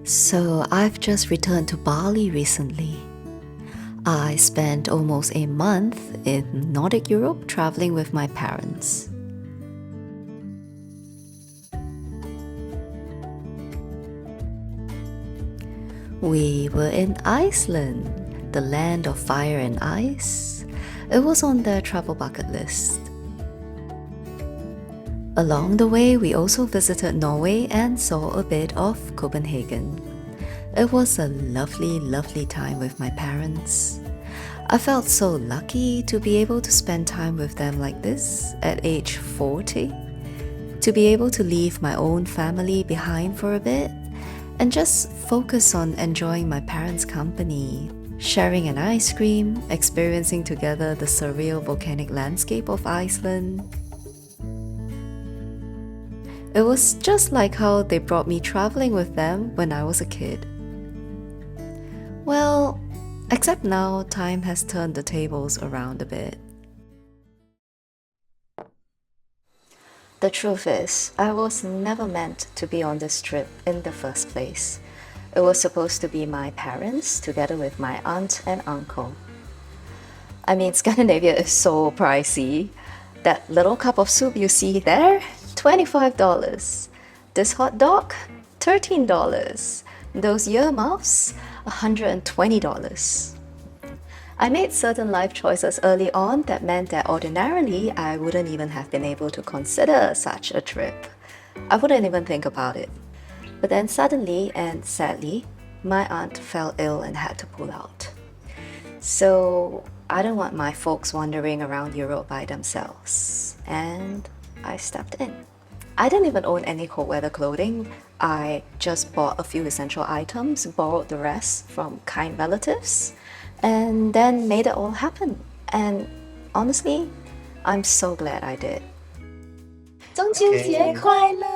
So I've just returned to Bali recently. I spent almost a month in Nordic Europe traveling with my parents. We were in Iceland, the land of fire and ice. It was on their travel bucket list. Along the way, we also visited Norway and saw a bit of Copenhagen. It was a lovely, lovely time with my parents. I felt so lucky to be able to spend time with them like this at age 40. To be able to leave my own family behind for a bit and just focus on enjoying my parents' company, sharing an ice cream, experiencing together the surreal volcanic landscape of Iceland. It was just like how they brought me traveling with them when I was a kid. Well, except now time has turned the tables around a bit. The truth is, I was never meant to be on this trip in the first place. It was supposed to be my parents together with my aunt and uncle. I mean, Scandinavia is so pricey. That little cup of soup you see there, $25. This hot dog, $13. Those earmuffs, $120. I made certain life choices early on that meant that ordinarily I wouldn't even have been able to consider such a trip. I wouldn't even think about it. But then suddenly and sadly, my aunt fell ill and had to pull out. So I don't want my folks wandering around Europe by themselves. And I stepped in. I didn't even own any cold weather clothing. I just bought a few essential items, borrowed the rest from kind relatives, and then made it all happen. And honestly, I'm so glad I did. 中秋节快乐!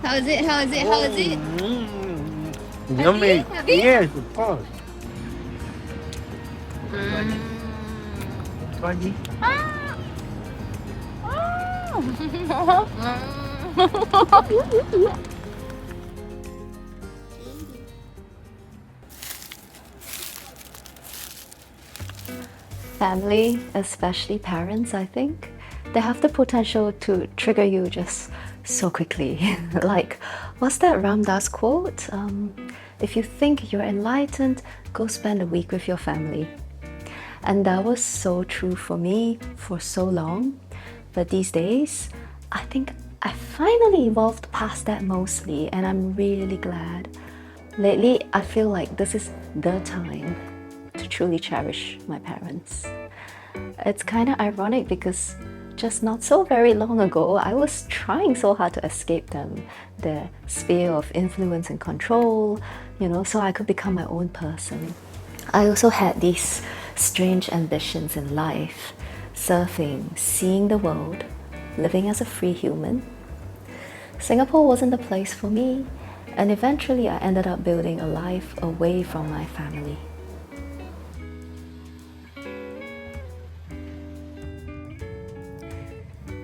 How is it? How is it? How is it? Yummy. Have you? Yes, of course. Funny. Family, especially parents, I think, they have the potential to trigger you just so quickly. Like, what's that Ram Dass quote? If you think you're enlightened, go spend a week with your family. And that was so true for me for so long. But these days, I think I finally evolved past that mostly, and I'm really glad. Lately, I feel like this is the time to truly cherish my parents. It's kind of ironic because just not so very long ago, I was trying so hard to escape them, their sphere of influence and control, so I could become my own person. I also had these strange ambitions in life: surfing, seeing the world, living as a free human. Singapore wasn't the place for me, and eventually I ended up building a life away from my family.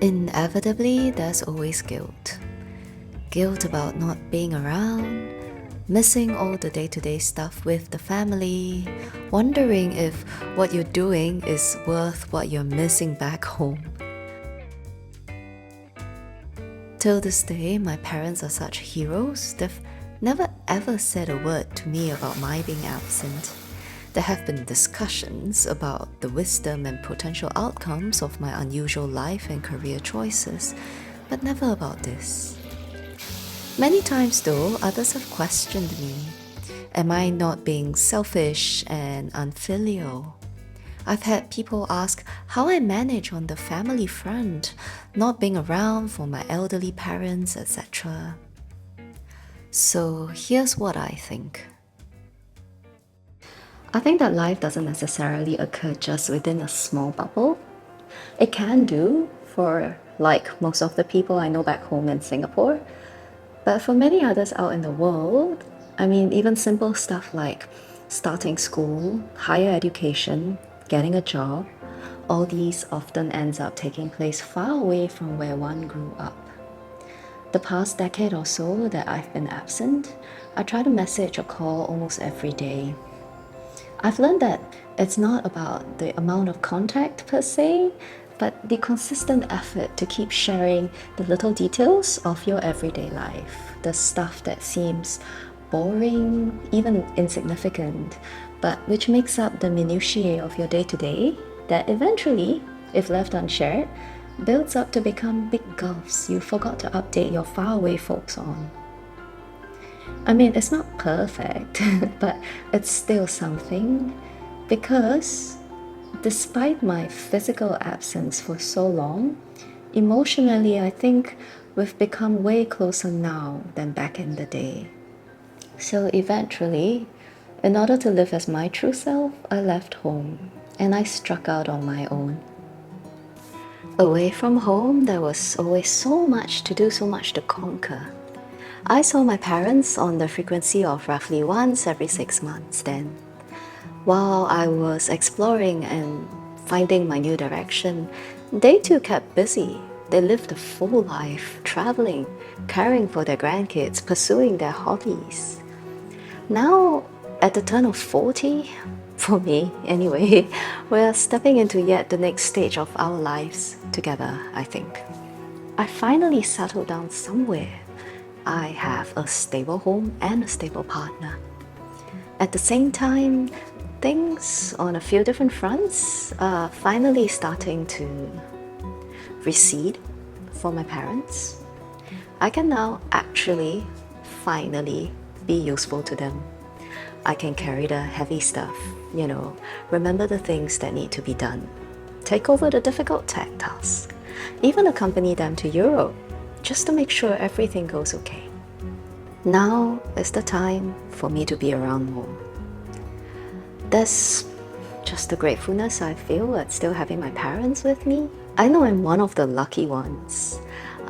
Inevitably, there's always guilt. Guilt about not being around, missing all the day-to-day stuff with the family, wondering if what you're doing is worth what you're missing back home. Till this day, my parents are such heroes. They've never ever said a word to me about my being absent. There have been discussions about the wisdom and potential outcomes of my unusual life and career choices, but never about this. Many times, though, others have questioned me. Am I not being selfish and unfilial? I've had people ask how I manage on the family front, not being around for my elderly parents, etc. So here's what I think. I think that life doesn't necessarily occur just within a small bubble. It can do for like most of the people I know back home in Singapore. But for many others out in the world, I mean, even simple stuff like starting school, higher education, getting a job, all these often ends up taking place far away from where one grew up. The past decade or so that I've been absent, I try to message or call almost every day. I've learned that it's not about the amount of contact per se, but the consistent effort to keep sharing the little details of your everyday life, the stuff that seems boring, even insignificant, but which makes up the minutiae of your day-to-day, that eventually, if left unshared, builds up to become big gulfs you forgot to update your faraway folks on. I mean, it's not perfect, but it's still something, because despite my physical absence for so long, emotionally I think we've become way closer now than back in the day. So eventually, in order to live as my true self, I left home and I struck out on my own. Away from home, there was always so much to do, so much to conquer. I saw my parents on the frequency of roughly once every 6 months then. While I was exploring and finding my new direction, they too kept busy. They lived a full life, traveling, caring for their grandkids, pursuing their hobbies. Now, at the turn of 40, for me anyway, we're stepping into yet the next stage of our lives together, I think. I finally settled down somewhere. I have a stable home and a stable partner. At the same time, things on a few different fronts are finally starting to recede for my parents. I can now actually finally be useful to them. I can carry the heavy stuff, remember the things that need to be done, take over the difficult tech tasks, even accompany them to Europe just to make sure everything goes okay. Now is the time for me to be around more. There's just the gratefulness I feel at still having my parents with me. I know I'm one of the lucky ones.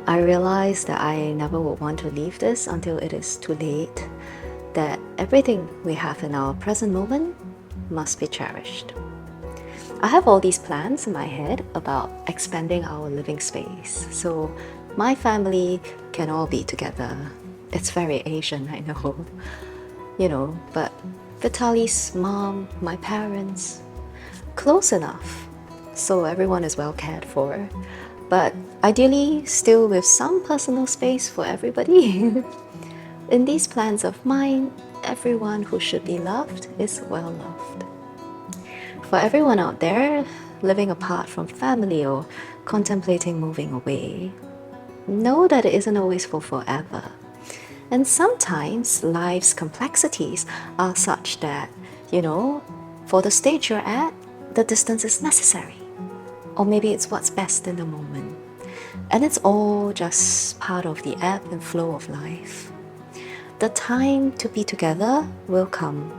I realize that I never would want to leave this until it is too late, that everything we have in our present moment must be cherished. I have all these plans in my head about expanding our living space, so my family can all be together. It's very Asian, I know, but Vitaly's mom, my parents, close enough, so everyone is well cared for, but ideally still with some personal space for everybody. In these plans of mine, everyone who should be loved is well loved. For everyone out there living apart from family or contemplating moving away, know that it isn't always for forever. And sometimes life's complexities are such that, for the stage you're at, the distance is necessary. Or maybe it's what's best in the moment. And it's all just part of the ebb and flow of life. The time to be together will come.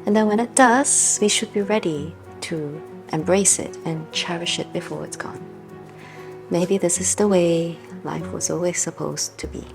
And then when it does, we should be ready to embrace it and cherish it before it's gone. Maybe this is the way life was always supposed to be.